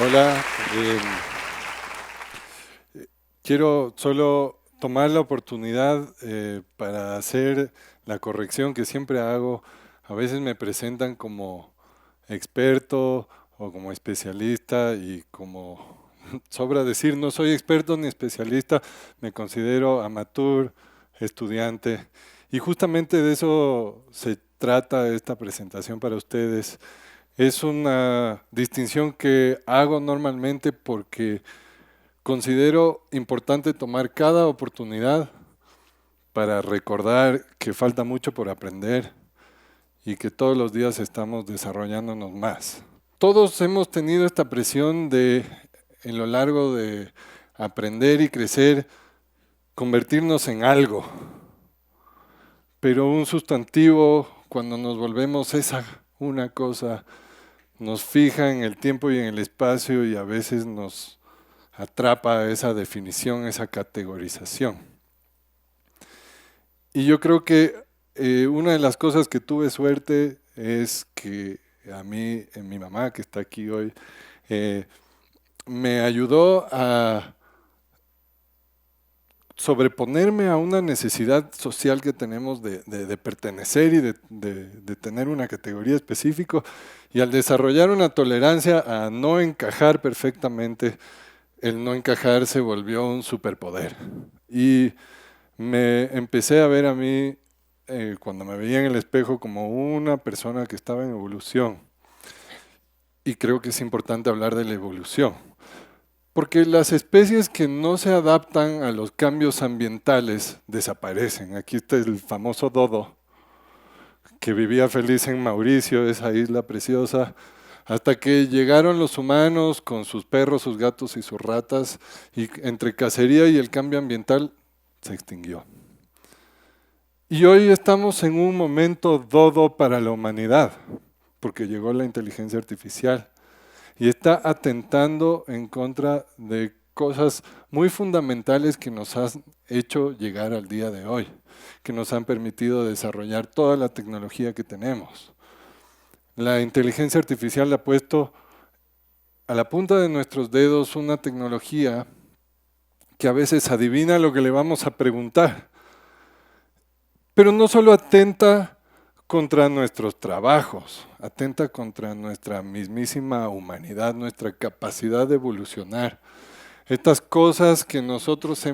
Hola, quiero solo tomar la oportunidad para hacer la corrección que siempre hago. A veces me presentan como experto o como especialista y como sobra decir, no soy experto ni especialista, me considero amateur, estudiante. Y justamente de eso se trata esta presentación para ustedes. Es una distinción que hago normalmente porque considero importante tomar cada oportunidad para recordar que falta mucho por aprender y que todos los días estamos desarrollándonos más. Todos hemos tenido esta presión de, en lo largo de aprender y crecer, convertirnos en algo, pero un sustantivo, cuando nos volvemos esa una cosa, nos fija en el tiempo y en el espacio y a veces nos atrapa esa definición, esa categorización. Y yo creo que una de las cosas que tuve suerte es que a mí, mi mamá que está aquí hoy, eh, me ayudó a sobreponerme a una necesidad social que tenemos de pertenecer y de tener una categoría específica y al desarrollar una tolerancia a no encajar perfectamente, el no encajar se volvió un superpoder. Y me empecé a ver a mí, cuando me veía en el espejo, como una persona que estaba en evolución. Y creo que es importante hablar de la evolución. Porque las especies que no se adaptan a los cambios ambientales desaparecen. Aquí está el famoso dodo, que vivía feliz en Mauricio, esa isla preciosa, hasta que llegaron los humanos con sus perros, sus gatos y sus ratas, y entre cacería y el cambio ambiental se extinguió. Y hoy estamos en un momento dodo para la humanidad, porque llegó la inteligencia artificial y está atentando en contra de cosas muy fundamentales que nos han hecho llegar al día de hoy, que nos han permitido desarrollar toda la tecnología que tenemos. La inteligencia artificial ha puesto a la punta de nuestros dedos una tecnología que a veces adivina lo que le vamos a preguntar, pero no solo atenta contra nuestros trabajos, atenta contra nuestra mismísima humanidad, nuestra capacidad de evolucionar. Estas cosas que nosotros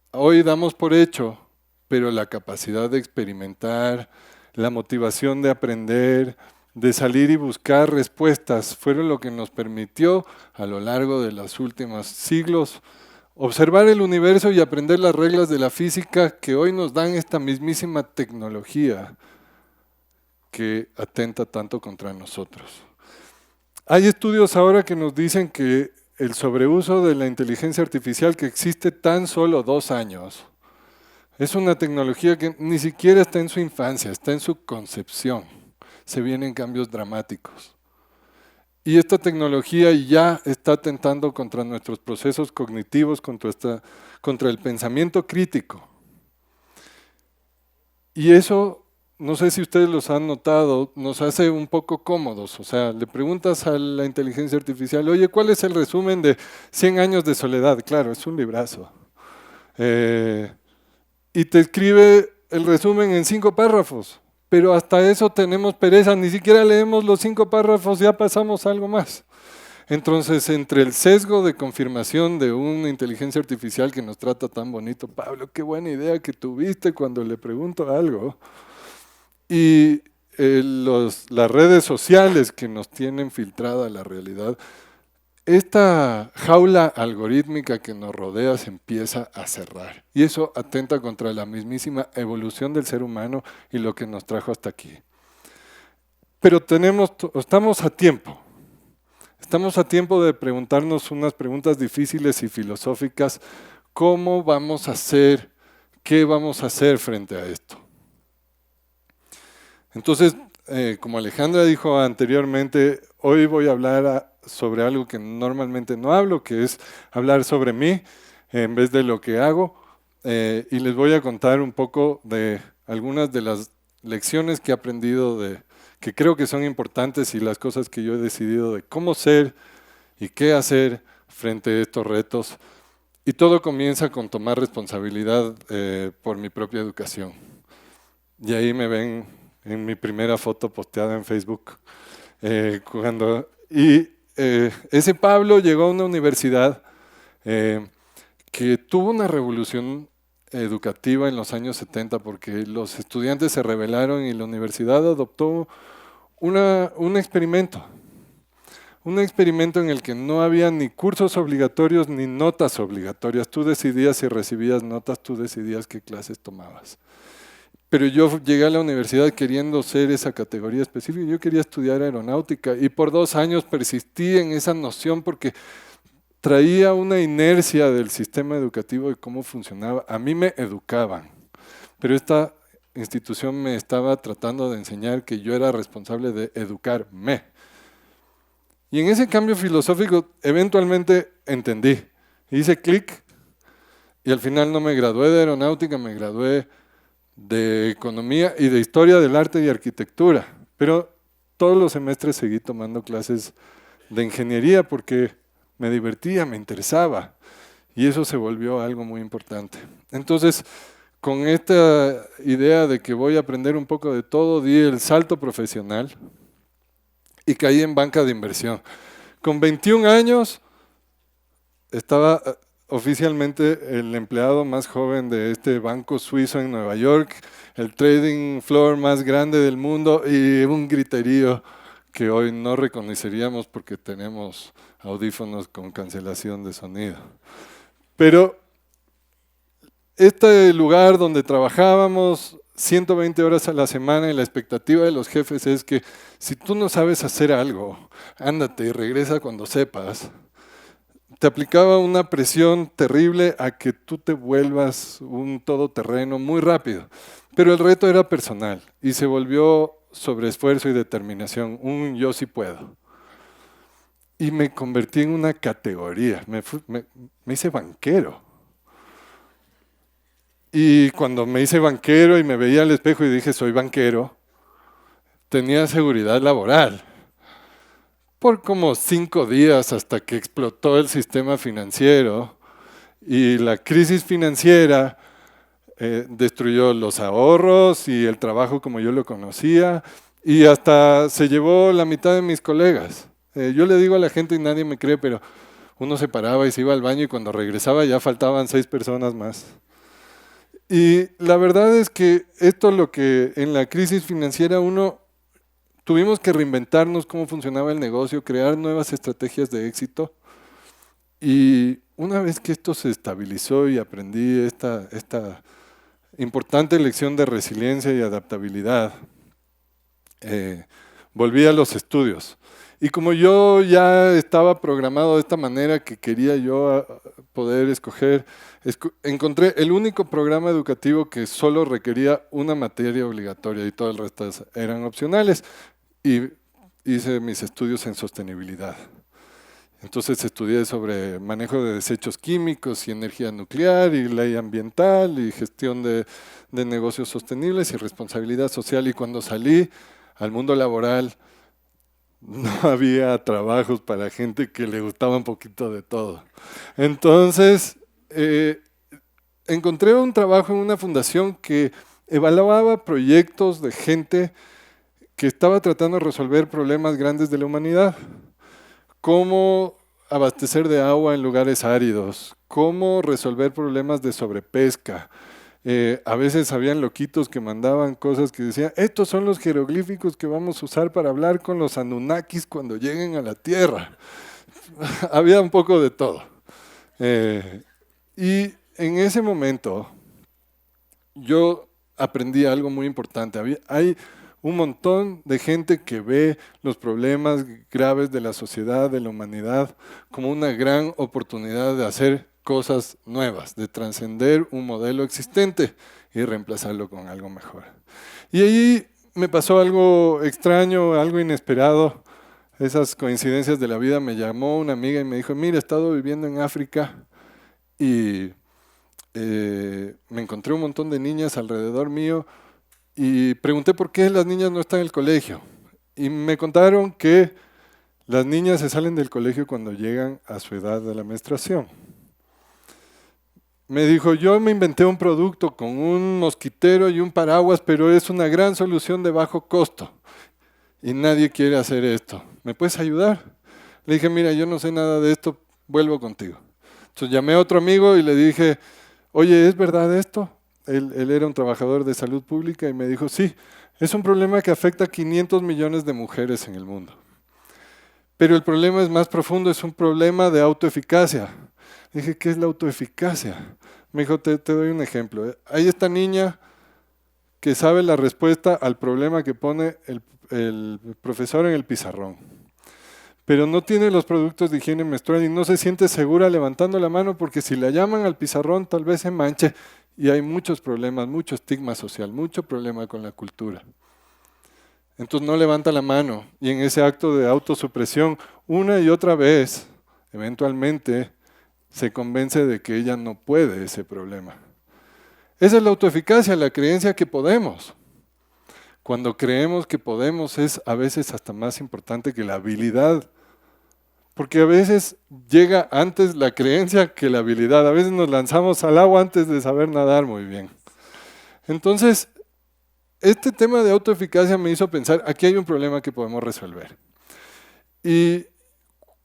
hoy damos por hecho, pero la capacidad de experimentar, la motivación de aprender, de salir y buscar respuestas, fueron lo que nos permitió a lo largo de los últimos siglos observar el universo y aprender las reglas de la física que hoy nos dan esta mismísima tecnología que atenta tanto contra nosotros. Hay estudios ahora que nos dicen que el sobreuso de la inteligencia artificial, que existe tan solo 2 años, es una tecnología que ni siquiera está en su infancia, está en su concepción. Se vienen cambios dramáticos. Y esta tecnología ya está atentando contra nuestros procesos cognitivos, contra el pensamiento crítico. Y eso, no sé si ustedes los han notado, nos hace un poco cómodos. O sea, le preguntas a la inteligencia artificial, oye, ¿cuál es el resumen de 100 años de soledad? Claro, es un librazo. Y te escribe el resumen en 5 párrafos. Pero hasta eso tenemos pereza, ni siquiera leemos los 5 párrafos, ya pasamos a algo más. Entonces, entre el sesgo de confirmación de una inteligencia artificial que nos trata tan bonito, Pablo, qué buena idea que tuviste cuando le pregunto algo, y las redes sociales que nos tienen filtrada la realidad, esta jaula algorítmica que nos rodea se empieza a cerrar. Y eso atenta contra la mismísima evolución del ser humano y lo que nos trajo hasta aquí. Pero estamos a tiempo. Estamos a tiempo de preguntarnos unas preguntas difíciles y filosóficas. ¿Cómo vamos a hacer? ¿Qué vamos a hacer frente a esto? Entonces, como Alejandra dijo anteriormente, hoy voy a hablar sobre algo que normalmente no hablo, que es hablar sobre mí en vez de lo que hago. Y les voy a contar un poco de algunas de las lecciones que he aprendido, que creo que son importantes y las cosas que yo he decidido de cómo ser y qué hacer frente a estos retos. Y todo comienza con tomar responsabilidad por mi propia educación. Y ahí me ven en mi primera foto posteada en Facebook. Ese Pablo llegó a una universidad que tuvo una revolución educativa en los años 70 porque los estudiantes se rebelaron y la universidad adoptó un experimento. Un experimento en el que no había ni cursos obligatorios ni notas obligatorias. Tú decidías si recibías notas, tú decidías qué clases tomabas. Pero yo llegué a la universidad queriendo ser esa categoría específica. Yo quería estudiar aeronáutica y por 2 años persistí en esa noción porque traía una inercia del sistema educativo de cómo funcionaba. A mí me educaban, pero esta institución me estaba tratando de enseñar que yo era responsable de educarme. Y en ese cambio filosófico eventualmente entendí. Hice clic y al final no me gradué de aeronáutica, me gradué de economía y de historia del arte y arquitectura. Pero todos los semestres seguí tomando clases de ingeniería porque me divertía, me interesaba. Y eso se volvió algo muy importante. Entonces, con esta idea de que voy a aprender un poco de todo, di el salto profesional y caí en banca de inversión. Con 21 años estaba oficialmente el empleado más joven de este banco suizo en Nueva York, el trading floor más grande del mundo y un griterío que hoy no reconoceríamos porque tenemos audífonos con cancelación de sonido. Pero este lugar donde trabajábamos 120 horas a la semana y la expectativa de los jefes es que si tú no sabes hacer algo, ándate y regresa cuando sepas. Te aplicaba una presión terrible a que tú te vuelvas un todoterreno muy rápido. Pero el reto era personal y se volvió sobre esfuerzo y determinación, un yo sí puedo. Y me convertí en una categoría, me hice banquero. Y cuando me hice banquero y me veía al espejo y dije soy banquero, tenía seguridad laboral. Por como 5 días hasta que explotó el sistema financiero y la crisis financiera destruyó los ahorros y el trabajo como yo lo conocía y hasta se llevó la mitad de mis colegas. Yo le digo a la gente y nadie me cree, pero uno se paraba y se iba al baño y cuando regresaba ya faltaban 6 personas más. Y la verdad es que esto es lo que en la crisis financiera tuvimos que reinventarnos cómo funcionaba el negocio, crear nuevas estrategias de éxito. Y una vez que esto se estabilizó y aprendí esta importante lección de resiliencia y adaptabilidad, volví a los estudios. Y como yo ya estaba programado de esta manera que quería yo poder escoger, encontré el único programa educativo que solo requería una materia obligatoria y todo el resto eran opcionales. Y hice mis estudios en sostenibilidad. Entonces estudié sobre manejo de desechos químicos y energía nuclear y ley ambiental y gestión de negocios sostenibles y responsabilidad social. Y cuando salí al mundo laboral, no había trabajos para gente que le gustaba un poquito de todo. Entonces, encontré un trabajo en una fundación que evaluaba proyectos de gente que estaba tratando de resolver problemas grandes de la humanidad. Cómo abastecer de agua en lugares áridos, cómo resolver problemas de sobrepesca. A veces habían loquitos que mandaban cosas que decían, estos son los jeroglíficos que vamos a usar para hablar con los Anunnakis cuando lleguen a la Tierra. Había un poco de todo. Y en ese momento yo aprendí algo muy importante. Hay un montón de gente que ve los problemas graves de la sociedad, de la humanidad, como una gran oportunidad de hacer cosas nuevas, de trascender un modelo existente y reemplazarlo con algo mejor. Y ahí me pasó algo extraño, algo inesperado. Esas coincidencias de la vida. Me llamó una amiga y me dijo, mira, he estado viviendo en África y me encontré un montón de niñas alrededor mío y pregunté por qué las niñas no están en el colegio. Y me contaron que Las niñas se salen del colegio cuando llegan a su edad de la menstruación. Me dijo, yo me inventé un producto con un mosquitero y un paraguas, pero es una gran solución de bajo costo. Y nadie quiere hacer esto. ¿Me puedes ayudar? Le dije, mira, yo no sé nada de esto, vuelvo contigo. Entonces llamé a otro amigo y le dije, oye, ¿es verdad esto? Él era un trabajador de salud pública y me dijo, sí, es un problema que afecta a 500 millones de mujeres en el mundo. Pero el problema es más profundo, es un problema de autoeficacia. Dije, ¿qué es la autoeficacia? Me dijo, te doy un ejemplo. Hay esta niña que sabe la respuesta al problema que pone el profesor en el pizarrón, pero no tiene los productos de higiene menstrual y no se siente segura levantando la mano porque si la llaman al pizarrón tal vez se manche y hay muchos problemas, mucho estigma social, mucho problema con la cultura. Entonces no levanta la mano y en ese acto de autosupresión, una y otra vez, eventualmente se convence de que ella no puede ese problema. Esa es la autoeficacia, la creencia que podemos. Cuando creemos que podemos es a veces hasta más importante que la habilidad, porque a veces llega antes la creencia que la habilidad. A veces nos lanzamos al agua antes de saber nadar muy bien. Entonces, este tema de autoeficacia me hizo pensar, aquí hay un problema que podemos resolver. Y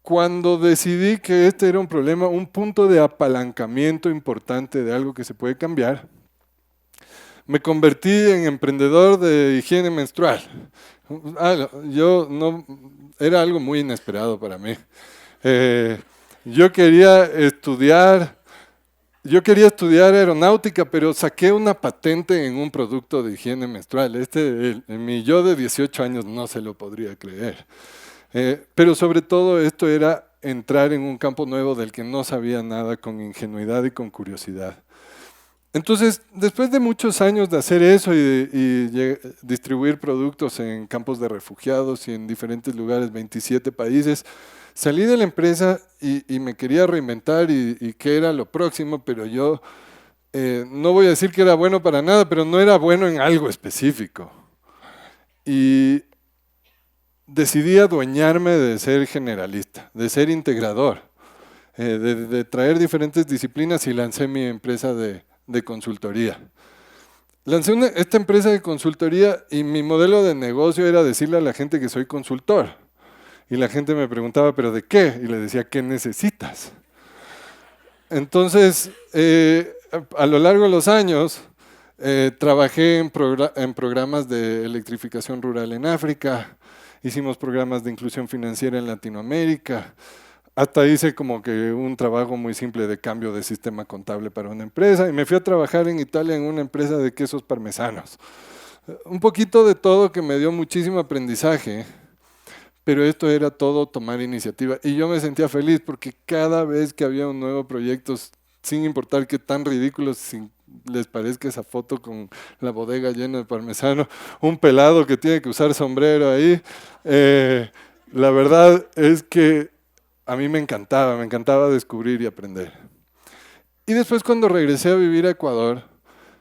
cuando decidí que este era un problema, un punto de apalancamiento importante de algo que se puede cambiar, me convertí en emprendedor de higiene menstrual. Era algo muy inesperado para mí. Yo quería estudiar aeronáutica, pero saqué una patente en un producto de higiene menstrual. Mi yo de 18 años no se lo podría creer. Pero sobre todo esto era entrar en un campo nuevo del que no sabía nada, con ingenuidad y con curiosidad. Entonces, después de muchos años de hacer eso y distribuir productos en campos de refugiados y en diferentes lugares, 27 países, salí de la empresa y me quería reinventar y qué era lo próximo, pero yo no voy a decir que era bueno para nada, pero no era bueno en algo específico. Y decidí adueñarme de ser generalista, de ser integrador, de traer diferentes disciplinas y lancé mi empresa de consultoría. Lancé esta empresa de consultoría y mi modelo de negocio era decirle a la gente que soy consultor. Y la gente me preguntaba, ¿pero de qué? Y le decía, ¿qué necesitas? Entonces, a lo largo de los años, trabajé en programas de electrificación rural en África, hicimos programas de inclusión financiera en Latinoamérica, hasta hice como que un trabajo muy simple de cambio de sistema contable para una empresa y me fui a trabajar en Italia en una empresa de quesos parmesanos. Un poquito de todo que me dio muchísimo aprendizaje, pero esto era todo tomar iniciativa y yo me sentía feliz porque cada vez que había un nuevo proyecto, sin importar qué tan ridículo les parezca esa foto con la bodega llena de parmesano, un pelado que tiene que usar sombrero ahí, la verdad es que a mí me encantaba descubrir y aprender. Y después cuando regresé a vivir a Ecuador,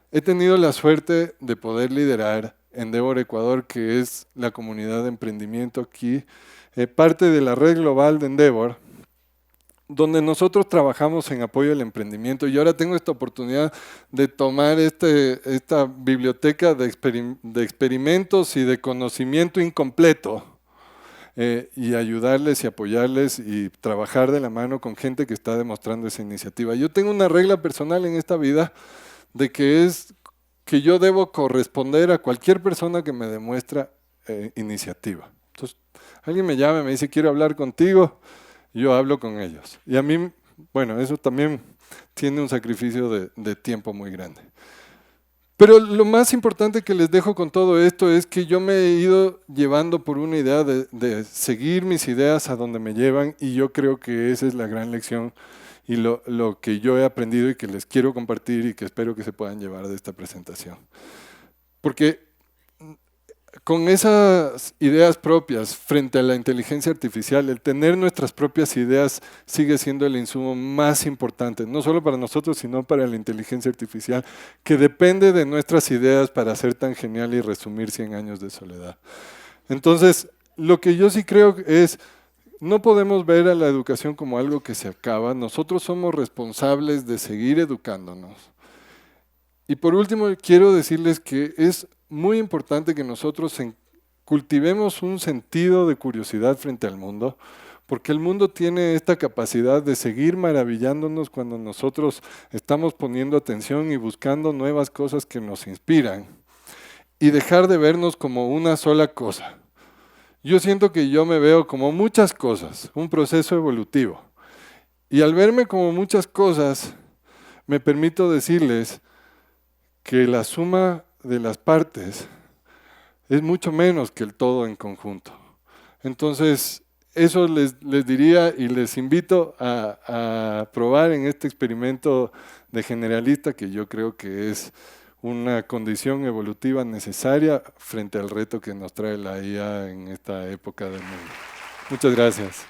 he tenido la suerte de poder liderar Endeavor Ecuador, que es la comunidad de emprendimiento aquí, parte de la red global de Endeavor, donde nosotros trabajamos en apoyo al emprendimiento. Y ahora tengo esta oportunidad de tomar esta biblioteca de experimentos y de conocimiento incompleto, y ayudarles y apoyarles y trabajar de la mano con gente que está demostrando esa iniciativa. Yo tengo una regla personal en esta vida de que es que yo debo corresponder a cualquier persona que me demuestra iniciativa. Entonces, alguien me llama y me dice, quiero hablar contigo, yo hablo con ellos. Y a mí, bueno, eso también tiene un sacrificio de tiempo muy grande. Pero lo más importante que les dejo con todo esto es que yo me he ido llevando por una idea de seguir mis ideas a donde me llevan y yo creo que esa es la gran lección y lo que yo he aprendido y que les quiero compartir y que espero que se puedan llevar de esta presentación. Porque con esas ideas propias frente a la inteligencia artificial, el tener nuestras propias ideas sigue siendo el insumo más importante, no solo para nosotros, sino para la inteligencia artificial, que depende de nuestras ideas para ser tan genial y resumir 100 años de soledad. Entonces, lo que yo sí creo es, no podemos ver a la educación como algo que se acaba. Nosotros somos responsables de seguir educándonos. Y por último, quiero decirles que es muy importante que nosotros cultivemos un sentido de curiosidad frente al mundo, porque el mundo tiene esta capacidad de seguir maravillándonos cuando nosotros estamos poniendo atención y buscando nuevas cosas que nos inspiran, y dejar de vernos como una sola cosa. Yo siento que yo me veo como muchas cosas, un proceso evolutivo. Y al verme como muchas cosas, me permito decirles que la suma de las partes es mucho menos que el todo en conjunto. Entonces, eso les diría y les invito a probar en este experimento de generalista, que yo creo que es una condición evolutiva necesaria frente al reto que nos trae la IA en esta época del mundo. Muchas gracias.